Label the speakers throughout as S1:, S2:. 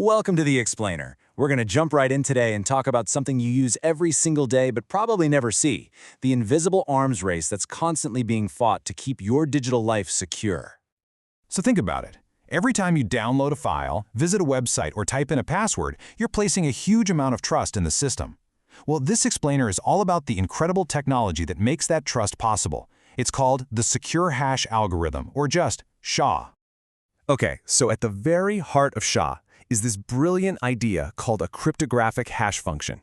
S1: Welcome to The Explainer. We're going to jump right in today and talk about something you use every single day but probably never see, the invisible arms race that's constantly being fought to keep your digital life secure.
S2: So think about it. Every time you download a file, visit a website, or type in a password, you're placing a huge amount of trust in the system. Well, this explainer is all about the incredible technology that makes that trust possible. It's called the Secure Hash Algorithm, or just SHA.
S3: Okay, so at the very heart of SHA is this brilliant idea called a cryptographic hash function.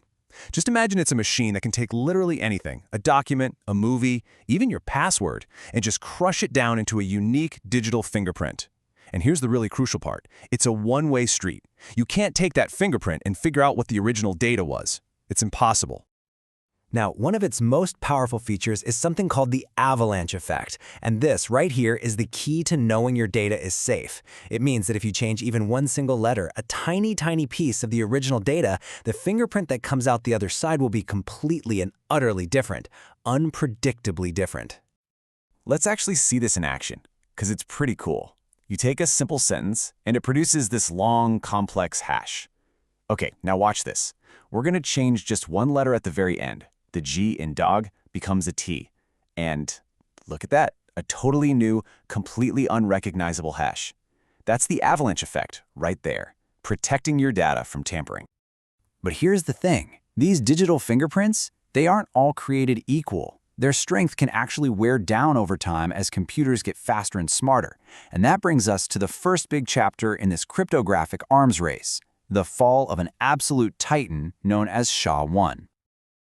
S3: Just imagine it's a machine that can take literally anything, a document, a movie, even your password, and just crush it down into a unique digital fingerprint. And here's the really crucial part. It's a one-way street. You can't take that fingerprint and figure out what the original data was. It's impossible.
S4: Now, one of its most powerful features is something called the avalanche effect. And this right here is the key to knowing your data is safe. It means that if you change even one single letter, a tiny piece of the original data, the fingerprint that comes out the other side will be completely and utterly different, unpredictably different.
S1: Let's actually see this in action, because it's pretty cool. You take a simple sentence, and it produces this long, complex hash. Okay, now watch this. We're going to change just one letter at the very end. The G in dog becomes a T. And look at that, a totally new, completely unrecognizable hash. That's the avalanche effect right there, protecting your data from tampering.
S5: But here's the thing. These digital fingerprints, they aren't all created equal. Their strength can actually wear down over time as computers get faster and smarter. And that brings us to the first big chapter in this cryptographic arms race, the fall of an absolute titan known as SHA-1.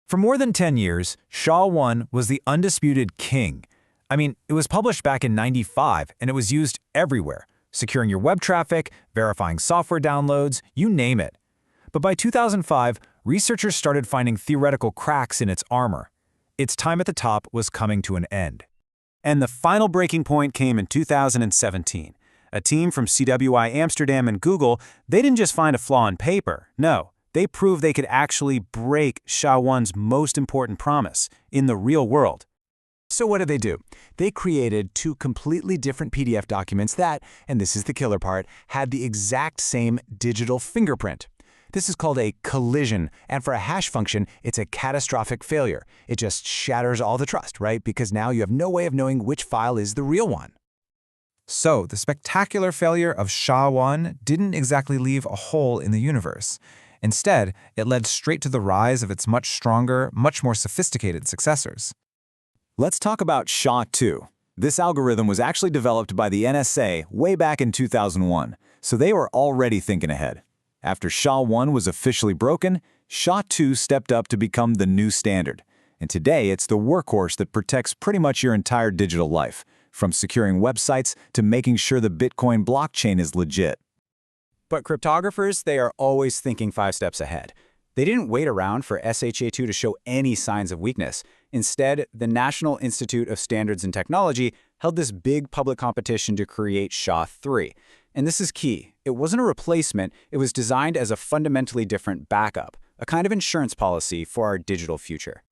S2: For more than 10 years, SHA-1 was the undisputed king. I mean, it was published back in '95, and it was used everywhere, securing your web traffic, verifying software downloads, you name it. But by 2005, researchers started finding theoretical cracks in its armor. Its time at the top was coming to an end.
S1: And the final breaking point came in 2017. A team from CWI Amsterdam and Google, they didn't just find a flaw on paper. No, they proved they could actually break SHA-1's most important promise in the real world.
S3: So what did they do? They created two completely different PDF documents that, and this is the killer part, had the exact same digital fingerprint. This is called a collision, and for a hash function, it's a catastrophic failure. It just shatters all the trust, right? Because now you have no way of knowing which file is the real one.
S2: So, the spectacular failure of SHA-1 didn't exactly leave a hole in the universe. Instead, it led straight to the rise of its much stronger, much more sophisticated successors.
S1: Let's talk about SHA-2. This algorithm was actually developed by the NSA way back in 2001, so they were already thinking ahead. After SHA-1 was officially broken, SHA-2 stepped up to become the new standard. And today, it's the workhorse that protects pretty much your entire digital life, from securing websites to making sure the Bitcoin blockchain is legit.
S5: But cryptographers, they are always thinking 5 steps ahead. They didn't wait around for SHA-2 to show any signs of weakness. Instead, the National Institute of Standards and Technology held this big public competition to create SHA-3. And this is key. It wasn't a replacement, it was designed as a fundamentally different backup, a kind of insurance policy for our digital future.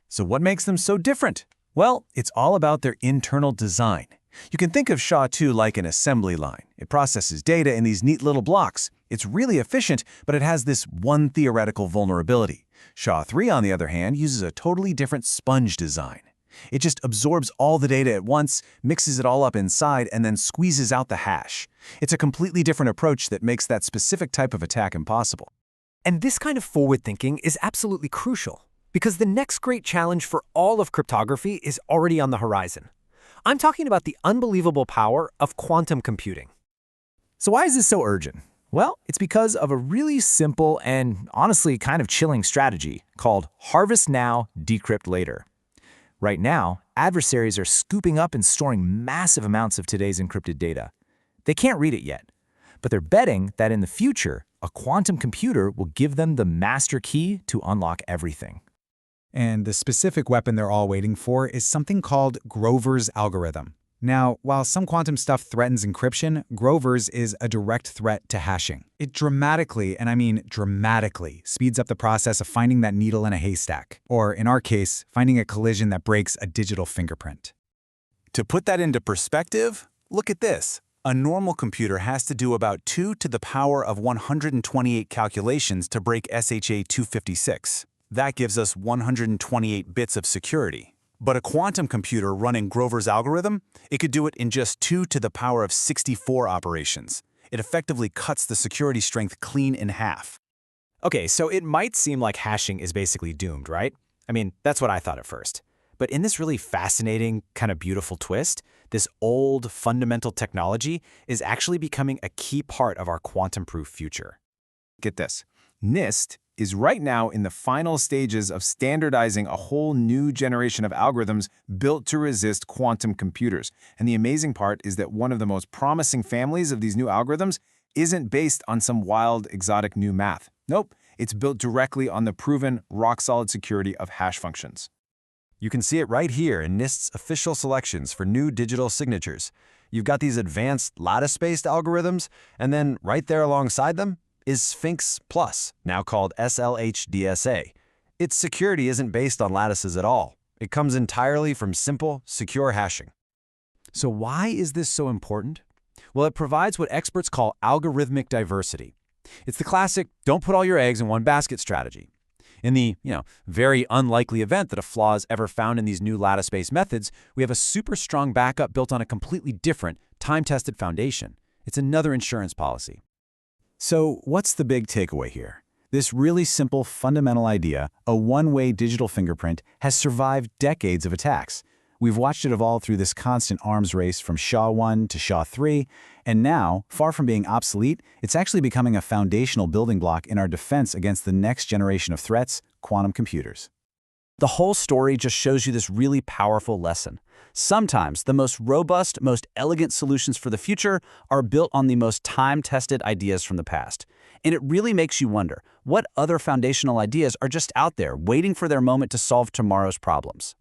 S1: So what makes them so different? Well, it's all about their internal design. You can think of SHA-2 like an assembly line. It processes data in these neat little blocks. It's really efficient, but it has this one theoretical vulnerability. SHA-3, on the other hand, uses a totally different sponge design. It just absorbs all the data at once, mixes it all up inside, and then squeezes out the hash. It's a completely different approach that makes that specific type of attack impossible.
S4: And this kind of forward thinking is absolutely crucial, because the next great challenge for all of cryptography is already on the horizon. I'm talking about the unbelievable power of quantum computing.
S5: So why is this so urgent? Well, it's because of a really simple and honestly kind of chilling strategy called harvest now, decrypt later. Right now, adversaries are scooping up and storing massive amounts of today's encrypted data. They can't read it yet, but they're betting that in the future, a quantum computer will give them the master key to unlock everything.
S6: And the specific weapon they're all waiting for is something called Grover's algorithm. Now, while some quantum stuff threatens encryption, Grover's is a direct threat to hashing. It dramatically, and I mean dramatically, speeds up the process of finding that needle in a haystack, or in our case, finding a collision that breaks a digital fingerprint.
S1: To put that into perspective, look at this.
S3: A normal computer has to do about 2 to the power of 128 calculations to break SHA-256. That gives us 128 bits of security. But a quantum computer running Grover's algorithm, it could do it in just 2 to the power of 64 operations. It effectively cuts the security strength clean in half.
S2: Okay, so it might seem like hashing is basically doomed, right? I mean, that's what I thought at first. But in this really fascinating, kind of beautiful twist, this old, fundamental technology is actually becoming a key part of our quantum-proof future.
S1: Get this. NIST is right now in the final stages of standardizing a whole new generation of algorithms built to resist quantum computers. And the amazing part is that one of the most promising families of these new algorithms isn't based on some wild, exotic new math. Nope, it's built directly on the proven, rock-solid security of hash functions.
S3: You can see it right here in NIST's official selections for new digital signatures. You've got these advanced lattice-based algorithms, and then right there alongside them is Sphinx Plus, now called SLH-DSA. Its security isn't based on lattices at all. It comes entirely from simple, secure hashing.
S2: So why is this so important? Well, it provides what experts call algorithmic diversity. It's the classic, don't put all your eggs in one basket strategy. In the, very unlikely event that a flaw is ever found in these new lattice-based methods, we have a super strong backup built on a completely different, time-tested foundation. It's another insurance policy.
S5: So what's the big takeaway here? This really simple, fundamental idea, a one-way digital fingerprint, has survived decades of attacks. We've watched it evolve through this constant arms race from SHA-1 to SHA-2, and now, far from being obsolete, it's actually becoming a foundational building block in our defense against the next generation of threats, quantum computers.
S7: The whole story just shows you this really powerful lesson. Sometimes the most robust, most elegant solutions for the future are built on the most time-tested ideas from the past. And it really makes you wonder, what other foundational ideas are just out there waiting for their moment to solve tomorrow's problems?